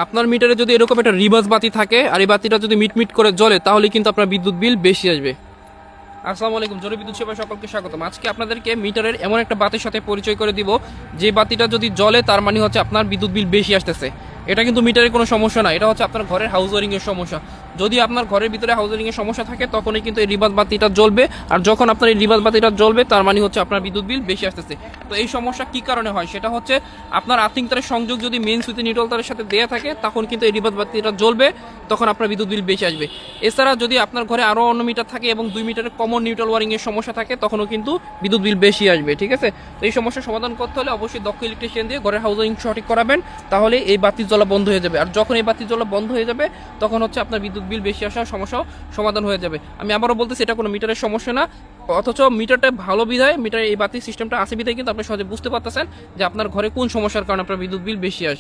আপনার মিটারে যদি এরকম একটা রিভার্স বাতি থাকে আর এই বাতিটা যদি মিটমিট করে জ্বলে তাহলে কিন্তু আপনার বিদ্যুৎ বিল বেশি আসবে। আসসালামু আলাইকুম, জোরে বিদ্যুৎ সেবায় সকলকে স্বাগতম। আজকে আপনাদেরকে মিটারের এমন একটা বাতির সাথে পরিচয় করে দিব যে বাতিটা যদি জ্বলে তার মানে হচ্ছে আপনার বিদ্যুৎ বিল বেশি আসতেছে। এটা কিন্তু মিটারের কোনো সমস্যা না, এটা হচ্ছে আপনার ঘরের হাউস ওয়ারিং এর সমস্যা। যদি আপনার ঘরের ভিতরে হাউস ওয়ারিং এর সমস্যা থাকে তখনই কিন্তু এই রিভার্স বাতিটা জ্বলবে, আর যখন আপনার এই রিভার্স বাতিটা জ্বলবে তার মানে হচ্ছে আপনার বিদ্যুৎ বিল বেশি আসতেছে। তো এই সমস্যা কি কারণে হয় সেটা হচ্ছে আপনার আর্থিং তারের সংযোগ যদি মেইন সুইচে নিউট্রাল তারের সাথে দেয়া থাকে তখন কিন্তু এই রিভার্স বাতিটা জ্বলবে, তখন আপনার বিদ্যুৎ বিল বেশি আসবে। এছাড়া যদি আপনার ঘরে আরও অন্য মিটার থাকে এবং 2 মিটারের কমন নিউট্রাল ওয়ারিং এর সমস্যা থাকে তখনও কিন্তু বিদ্যুৎ বিল বেশি আসবে। ঠিক আছে, তো এই সমস্যার সমাধান করতে হলে অবশ্যই দক্ষ ইলেকট্রিশিয়ান দিয়ে ঘরের হাউস ওয়ারিং সঠিক করাবেন, তাহলে এই বাতি জ্বলা বন্ধ হয়ে যাবে। আর যখন এই বাতি জ্বলা বন্ধ হয়ে যাবে তখন হচ্ছে আপনার বিদ্যুৎ বিল বেশি আসার সমস্যাও সমাধান হয়ে যাবে। আমি আবারও বলতেছি, এটা কোনো মিটারের সমস্যা না, অথচ মিটারটা ভালো বিধায়, মিটারে এই বাতি সিস্টেমটা আছে বিধায় কিন্তু আপনি সহজে বুঝতে পারতেছেন যে আপনার ঘরে কোন সমস্যার কারণে আপনার বিদ্যুৎ বিল বেশি আসে।